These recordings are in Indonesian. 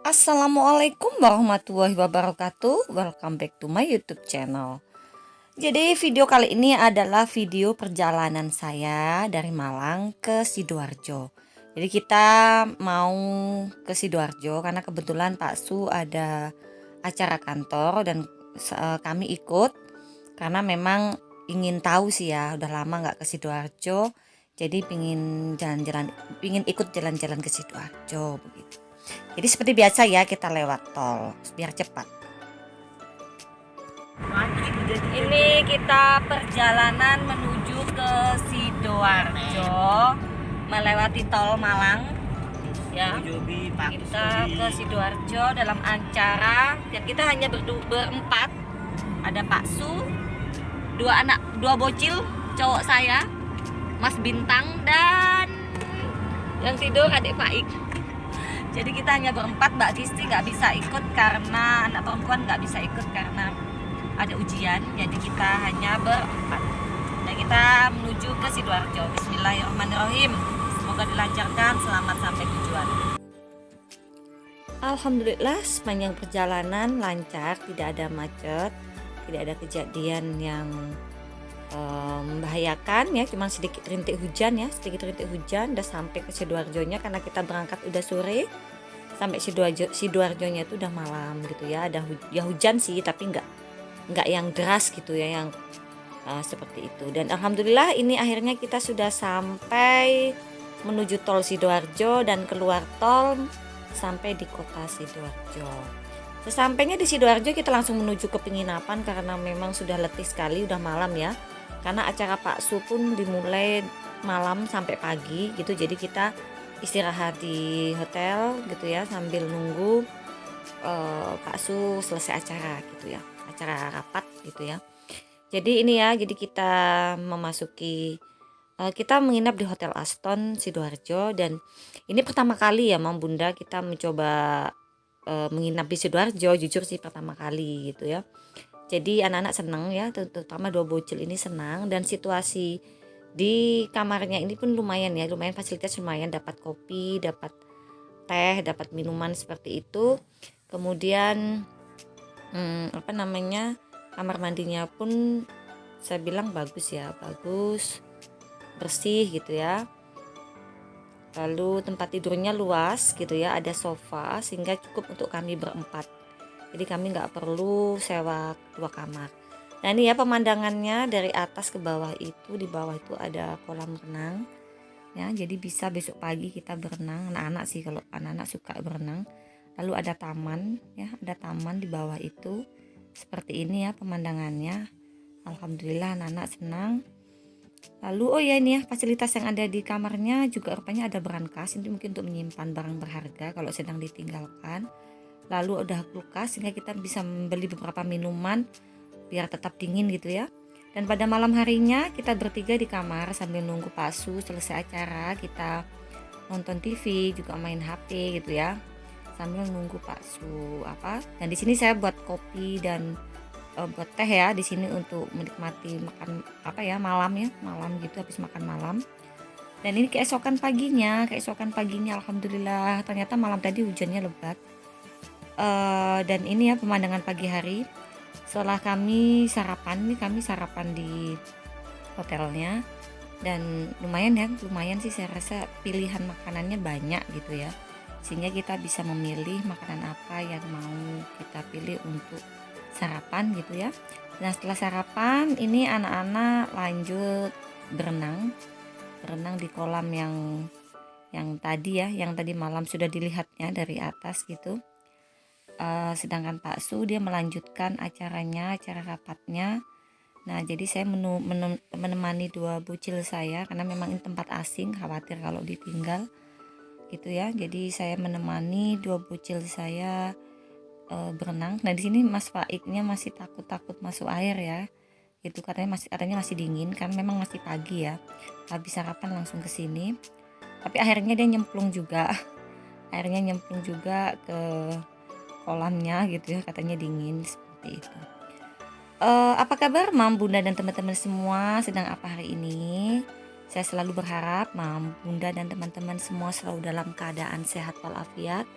Assalamualaikum warahmatullahi wabarakatuh. Welcome back to my YouTube channel. Jadi video kali ini adalah video perjalanan saya dari Malang ke Sidoarjo. Jadi kita mau ke Sidoarjo karena kebetulan Pak Su ada acara kantor dan kami ikut karena memang ingin tahu sih ya, udah lama nggak ke Sidoarjo. Jadi pingin ikut jalan-jalan ke Sidoarjo begitu. Jadi seperti biasa ya, kita lewat tol biar cepat. Ini kita perjalanan menuju ke Sidoarjo melewati tol Malang ya. Kita ke Sidoarjo dalam acara dan kita hanya berempat. Ada Pak Su, dua bocil cowok saya, Mas Bintang, dan yang tidur adik Faik. Jadi kita hanya berempat. Mbak Disti nggak bisa ikut karena anak perempuan nggak bisa ikut karena ada ujian. Jadi kita hanya berempat. Dan kita menuju ke Sidoarjo. Bismillahirrahmanirrahim. Semoga dilancarkan, selamat sampai tujuan. Alhamdulillah sepanjang perjalanan lancar, tidak ada macet, tidak ada kejadian yang membahayakan ya, cuma sedikit rintik hujan ya, udah sampai ke Sidoarjonya karena kita berangkat udah sore, sampai Sidoarjonya itu udah malam gitu ya. Ada hujan sih tapi nggak yang deras gitu ya, yang seperti itu. Dan alhamdulillah ini akhirnya kita sudah sampai menuju tol Sidoarjo dan keluar tol sampai di kota Sidoarjo. Sesampainya di Sidoarjo kita langsung menuju ke penginapan karena memang sudah letih sekali, udah malam ya. Karena acara Pak Su pun dimulai malam sampai pagi gitu. Jadi kita istirahat di hotel gitu ya sambil nunggu Pak Su selesai acara gitu ya. Acara rapat gitu ya. Jadi ini ya, jadi kita kita menginap di Hotel Aston Sidoarjo dan ini pertama kali ya Mam Bunda kita mencoba menginap di Sidoarjo. Jujur sih pertama kali gitu ya. Jadi anak-anak senang ya, terutama dua bocil ini senang, dan situasi di kamarnya ini pun lumayan ya, lumayan fasilitas, lumayan dapat kopi, dapat teh, dapat minuman seperti itu. Kemudian kamar mandinya pun saya bilang bagus ya, bagus, bersih gitu ya. Lalu tempat tidurnya luas gitu ya, ada sofa sehingga cukup untuk kami berempat. Jadi kami nggak perlu sewa 2 kamar. Nah ini ya pemandangannya dari atas ke bawah itu, di bawah itu ada kolam renang ya, jadi bisa besok pagi kita berenang. Anak-anak sih, kalau anak-anak suka berenang. Lalu ada taman ya, ada taman di bawah itu. Seperti ini ya pemandangannya. Alhamdulillah anak-anak senang. Lalu oh ya ini ya, fasilitas yang ada di kamarnya juga rupanya ada brankas. Ini mungkin untuk menyimpan barang berharga kalau sedang ditinggalkan. Lalu udah kulkas sehingga kita bisa membeli beberapa minuman biar tetap dingin gitu ya. Dan pada malam harinya kita bertiga di kamar sambil nunggu Pak Su selesai acara, kita nonton TV, juga main HP gitu ya, sambil nunggu Pak Su Dan di sini saya buat kopi dan buat teh ya di sini untuk menikmati makan malam gitu, habis makan malam. Dan ini keesokan paginya alhamdulillah ternyata malam tadi hujannya lebat. Dan ini ya pemandangan pagi hari setelah kami sarapan di hotelnya. Dan lumayan sih saya rasa pilihan makanannya banyak gitu ya, sehingga kita bisa memilih makanan apa yang mau kita pilih untuk sarapan gitu ya. Nah setelah sarapan ini anak-anak lanjut berenang di kolam yang tadi malam sudah dilihatnya dari atas gitu. Sedangkan Pak Su dia melanjutkan acara rapatnya. Nah jadi saya menemani dua bocil saya karena memang ini tempat asing, khawatir kalau ditinggal gitu ya. Jadi saya menemani dua bocil saya berenang. Nah di sini Mas Faiknya masih takut masuk air ya, itu katanya masih dingin kan, memang masih pagi ya, habis sarapan langsung ke sini. Tapi akhirnya dia nyemplung juga ke kolamnya gitu ya, katanya dingin seperti itu. Apa kabar Mam Bunda dan teman-teman semua, sedang apa hari ini? Saya selalu berharap Bunda dan teman-teman semua selalu dalam keadaan sehat walafiat,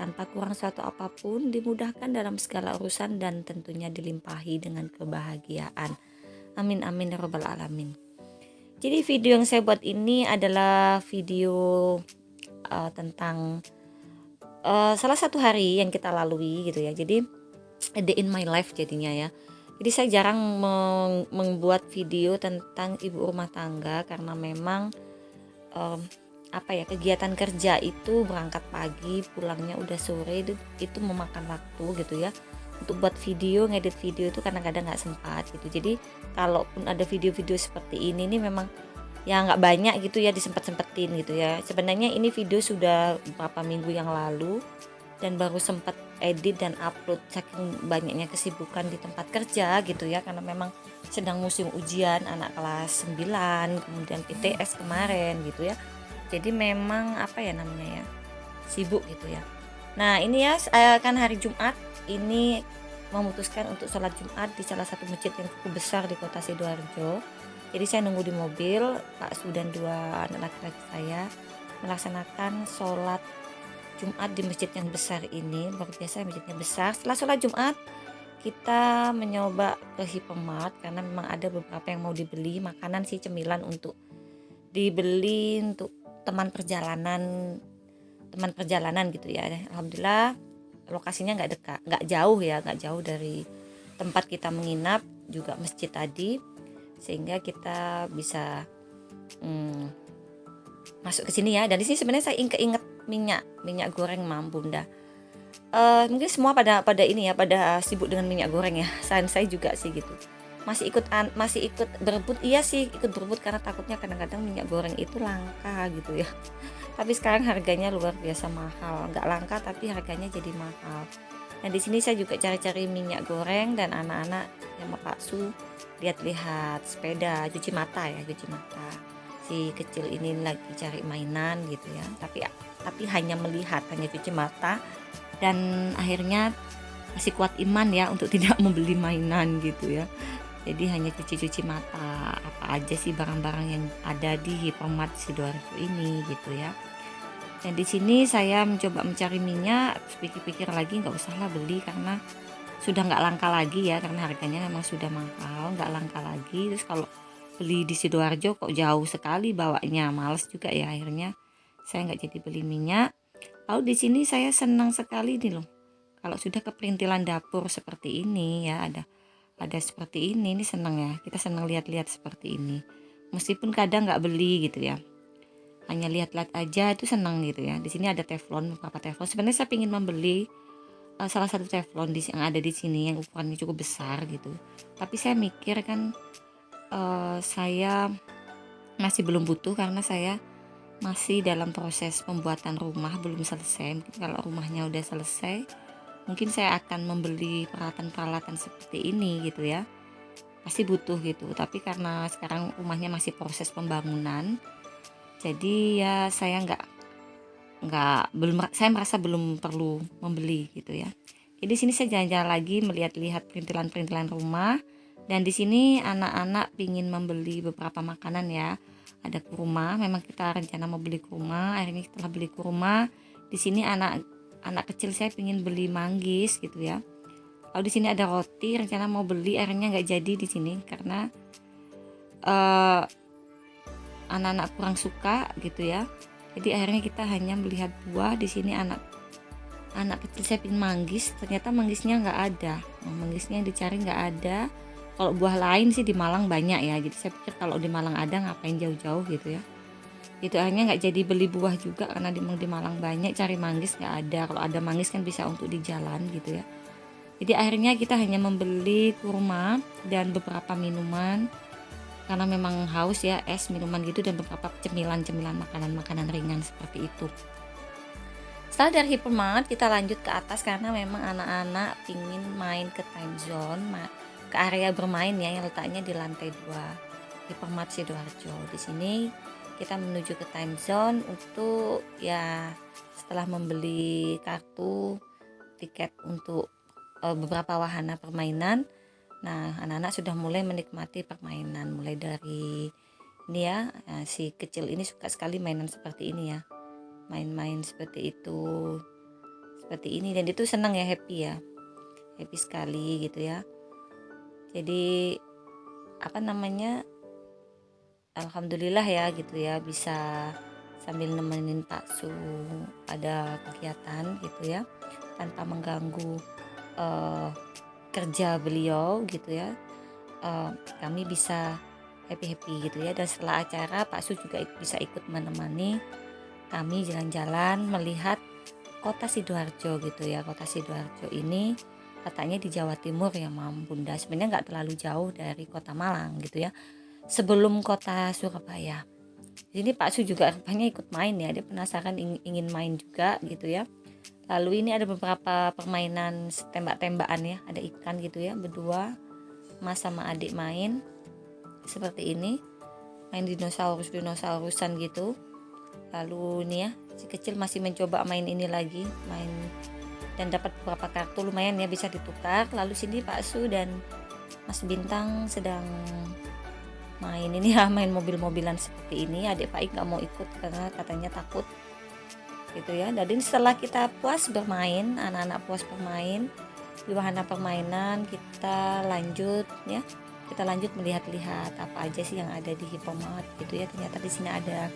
tanpa kurang suatu apapun, dimudahkan dalam segala urusan dan tentunya dilimpahi dengan kebahagiaan. Amin amin ya rabbal alamin. Jadi video yang saya buat ini adalah video tentang salah satu hari yang kita lalui gitu ya. Jadi a day in my life jadinya ya. Jadi saya jarang membuat video tentang ibu rumah tangga karena memang kegiatan kerja itu berangkat pagi, pulangnya udah sore, itu memakan waktu gitu ya. Untuk buat video, ngedit video itu kadang-kadang nggak sempat gitu. Jadi kalaupun ada video-video seperti ini nih memang ya nggak banyak gitu ya, disempet-sempetin gitu ya. Sebenarnya ini video sudah beberapa minggu yang lalu dan baru sempat edit dan upload saking banyaknya kesibukan di tempat kerja gitu ya, karena memang sedang musim ujian anak kelas 9, kemudian PTS kemarin gitu ya. Jadi memang sibuk gitu ya. Nah ini ya kan hari Jumat ini memutuskan untuk sholat Jumat di salah satu masjid yang cukup besar di kota Sidoarjo. Jadi saya nunggu di mobil, Pak Su dan 2 anak laki-laki saya melaksanakan sholat Jumat di masjid yang besar ini. Luar biasa masjidnya besar. Setelah sholat Jumat kita mencoba ke Hypermart karena memang ada beberapa yang mau dibeli, makanan sih, cemilan untuk dibeli untuk teman perjalanan gitu ya. Alhamdulillah lokasinya nggak jauh dari tempat kita menginap, juga masjid tadi, sehingga kita bisa masuk ke sini ya. Dan di sini sebenarnya saya keinget minyak goreng Bunda. Mungkin semua pada sibuk dengan minyak goreng ya. Saya juga sih gitu. Masih ikut berebut, iya sih ikut berebut karena takutnya kadang-kadang minyak goreng itu langka gitu ya. Tapi sekarang harganya luar biasa mahal. Nggak langka tapi harganya jadi mahal. Nah di sini saya juga cari-cari minyak goreng dan anak-anak yang Pak Su lihat-lihat sepeda cuci mata. Si kecil ini lagi cari mainan gitu ya, tapi hanya melihat, hanya cuci mata, dan akhirnya masih kuat iman ya untuk tidak membeli mainan gitu ya. Jadi hanya cuci mata, apa aja sih barang-barang yang ada di Hypermart Sidoarjo ini gitu ya. Dan di sini saya mencoba mencari minyak, pikir-pikir lagi nggak usahlah beli karena sudah nggak langka lagi ya, karena harganya memang sudah mahal, nggak langka lagi. Terus kalau beli di Sidoarjo kok jauh sekali bawanya, males juga ya, akhirnya saya nggak jadi beli minyak. Lalu di sini saya senang sekali nih loh, kalau sudah keperintilan dapur seperti ini ya, ada seperti ini senang ya, kita senang lihat-lihat seperti ini, meskipun kadang nggak beli gitu ya, hanya lihat-lihat aja itu senang gitu ya. Di sini ada teflon, beberapa teflon. Sebenarnya saya ingin membeli salah satu teflon yang ada di sini yang ukurannya cukup besar gitu, tapi saya mikir kan saya masih belum butuh karena saya masih dalam proses pembuatan rumah, belum selesai. Mungkin kalau rumahnya udah selesai, mungkin saya akan membeli peralatan-peralatan seperti ini gitu ya, pasti butuh gitu. Tapi karena sekarang rumahnya masih proses pembangunan, jadi ya saya saya merasa belum perlu membeli gitu ya. Jadi sini saya jalan-jalan lagi melihat-lihat perintilan-perintilan rumah. Dan di sini anak-anak pingin membeli beberapa makanan ya. Ada kurma, memang kita rencana mau beli kurma. Akhirnya setelah beli kurma, di sini anak kecil saya pingin beli manggis gitu ya. Lalu di sini ada roti, rencana mau beli, akhirnya nggak jadi di sini karena anak-anak kurang suka gitu ya. Jadi akhirnya kita hanya melihat buah. Di sini anak kecil saya pingin manggis, ternyata manggisnya nggak ada. Manggisnya yang dicari nggak ada. Kalau buah lain sih di Malang banyak ya, jadi saya pikir kalau di Malang ada ngapain jauh-jauh gitu ya. Itu akhirnya nggak jadi beli buah juga karena di Malang banyak, cari manggis nggak ada. Kalau ada manggis kan bisa untuk di jalan gitu ya. Jadi akhirnya kita hanya membeli kurma dan beberapa minuman karena memang haus ya, es, minuman gitu, dan beberapa cemilan-cemilan, makanan-makanan ringan seperti itu. Setelah dari Hypermart kita lanjut ke atas karena memang anak-anak ingin main ke time zone, ke area bermain ya yang letaknya di lantai 2 Hypermart Sidoarjo. Di sini kita menuju ke time zone untuk ya setelah membeli kartu tiket untuk beberapa wahana permainan. Nah, anak-anak sudah mulai menikmati permainan, mulai dari Ini ya, si kecil ini suka sekali mainan seperti ini ya, main-main seperti itu, seperti ini, dan itu senang ya, happy sekali gitu ya. Jadi apa namanya, alhamdulillah ya gitu ya, bisa sambil nemenin Pak Su ada kegiatan gitu ya, tanpa mengganggu kerja beliau gitu ya. Kami bisa happy gitu ya, dan setelah acara Pak Su juga bisa ikut menemani kami jalan-jalan melihat kota Sidoarjo gitu ya. Kota Sidoarjo ini letaknya di Jawa Timur ya Bunda, sebenarnya nggak terlalu jauh dari kota Malang gitu ya, sebelum kota Surabaya. Jadi Pak Su juga rupanya ikut main ya, dia penasaran ingin main juga gitu ya. Lalu ini ada beberapa permainan tembak-tembakan ya, ada ikan gitu ya, berdua Mas sama adik main seperti ini, main dinosaurusan gitu. Lalu ini ya, si kecil masih mencoba main ini lagi, main dan dapat beberapa kartu lumayan ya, bisa ditukar. Lalu sini Pak Su dan Mas Bintang sedang main ini ya, main mobil-mobilan seperti ini. Adik Pak Ik nggak mau ikut karena katanya takut gitu ya. Dan setelah kita puas bermain, anak-anak puas bermain di wahana permainan, kita lanjut melihat-lihat apa aja sih yang ada di Hippomat gitu ya. Ternyata di sini ada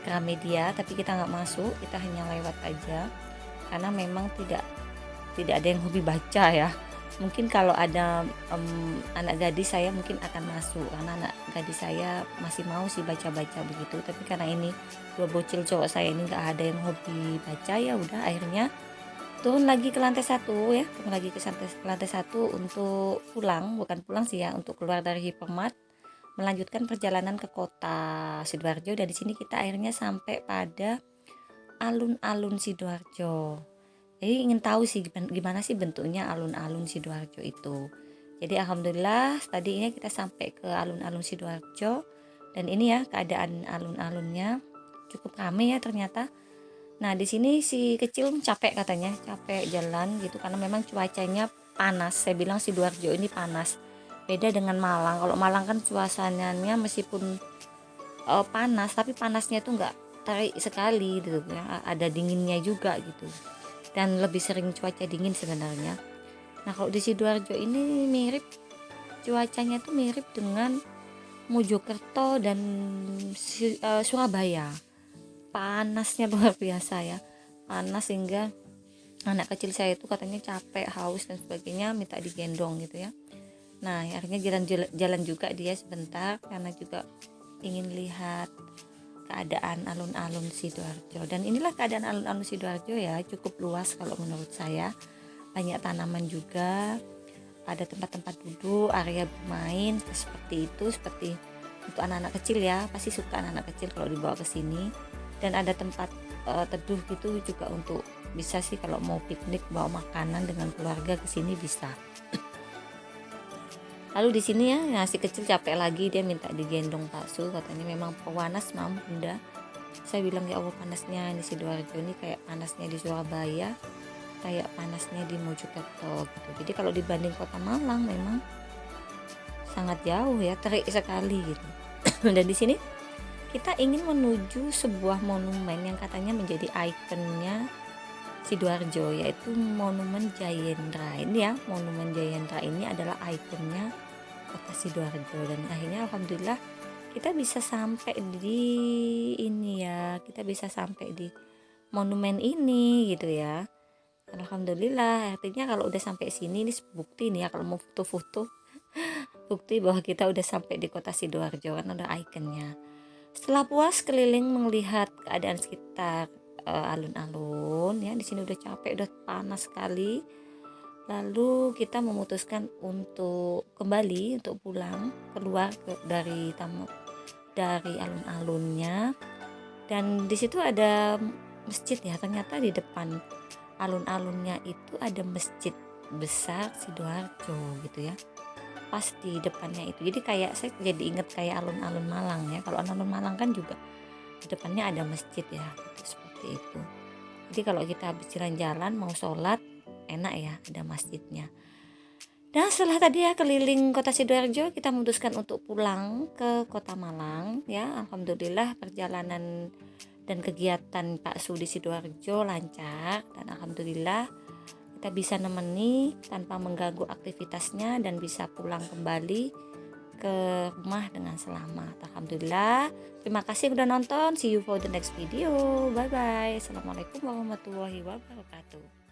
Gramedia, tapi kita nggak masuk, kita hanya lewat aja karena memang tidak ada yang hobi baca ya. Mungkin kalau ada anak gadis saya mungkin akan masuk, karena anak gadis saya masih mau sih baca-baca begitu. Tapi karena ini dua bocil cowok saya ini nggak ada yang hobi baca, ya udah akhirnya turun lagi ke lantai 1 ya, lantai 1 untuk bukan pulang sih ya, untuk keluar dari Hipermart, melanjutkan perjalanan ke kota Sidoarjo. Dan di sini kita akhirnya sampai pada alun-alun Sidoarjo. Jadi ingin tahu sih gimana sih bentuknya alun-alun Sidoarjo itu. Jadi alhamdulillah tadi ini kita sampai ke alun-alun Sidoarjo, dan ini ya keadaan alun-alunnya cukup ramai ya ternyata. Nah di sini si kecil capek katanya, capek jalan gitu karena memang cuacanya panas. Saya bilang Sidoarjo ini panas. Beda dengan Malang. Kalau Malang kan suasananya meskipun panas, tapi panasnya itu enggak terik sekali gitu ya. Ada dinginnya juga gitu. Dan lebih sering cuaca dingin sebenarnya. Nah kalau di Sidoarjo ini mirip, cuacanya tuh mirip dengan Mojokerto dan Surabaya. Panasnya luar biasa ya, panas sehingga anak kecil saya itu katanya capek, haus dan sebagainya, minta digendong gitu ya. Nah akhirnya jalan juga dia sebentar karena juga ingin lihat keadaan alun-alun Sidoarjo. Dan inilah keadaan alun-alun Sidoarjo ya, cukup luas kalau menurut saya, banyak tanaman juga, ada tempat-tempat duduk, area bermain seperti itu, seperti untuk anak-anak kecil ya, pasti suka anak-anak kecil kalau dibawa ke sini. Dan ada tempat teduh gitu juga, untuk bisa sih kalau mau piknik bawa makanan dengan keluarga ke sini bisa. Lalu di sini ya, si kecil capek lagi, dia minta digendong Pak Su, katanya memang panas Bunda. Saya bilang ya Allah, panasnya di Sidoarjo ini kayak panasnya di Surabaya, kayak panasnya di Mojokerto gitu. Jadi kalau dibanding kota Malang memang sangat jauh ya, terik sekali gitu. Dan di sini kita ingin menuju sebuah monumen yang katanya menjadi ikonnya Sidoarjo, yaitu Monumen Jayendra. Ini ya, Monumen Jayendra ini adalah ikonnya kota Sidoarjo. Dan akhirnya alhamdulillah kita bisa sampai di ini ya, kita bisa sampai di monumen ini gitu ya. Alhamdulillah, artinya kalau udah sampai sini ini bukti nih ya, kalau mau foto-foto bukti bahwa kita udah sampai di kota Sidoarjo, kan ada ikonnya. Setelah puas keliling melihat keadaan sekitar alun-alun ya, di sini udah capek, udah panas sekali. Lalu kita memutuskan untuk kembali, untuk pulang keluar dari alun-alunnya. Dan di situ ada masjid ya, ternyata di depan alun-alunnya itu ada masjid besar Sidoarjo gitu ya, pas di depannya itu. Jadi kayak saya jadi inget kayak alun-alun Malang ya. Kalau alun-alun Malang kan juga di depannya ada masjid ya gitu, seperti itu. Jadi kalau kita habis jalan-jalan mau sholat enak ya, ada masjidnya. Dan setelah tadi ya keliling kota Sidoarjo, kita memutuskan untuk pulang ke kota Malang ya. Alhamdulillah perjalanan dan kegiatan Pak Su di Sidoarjo lancar, dan alhamdulillah kita bisa nemeni tanpa mengganggu aktivitasnya dan bisa pulang kembali ke rumah dengan selamat. Alhamdulillah. Terima kasih udah nonton. See you for the next video. Bye bye. Assalamualaikum warahmatullahi wabarakatuh.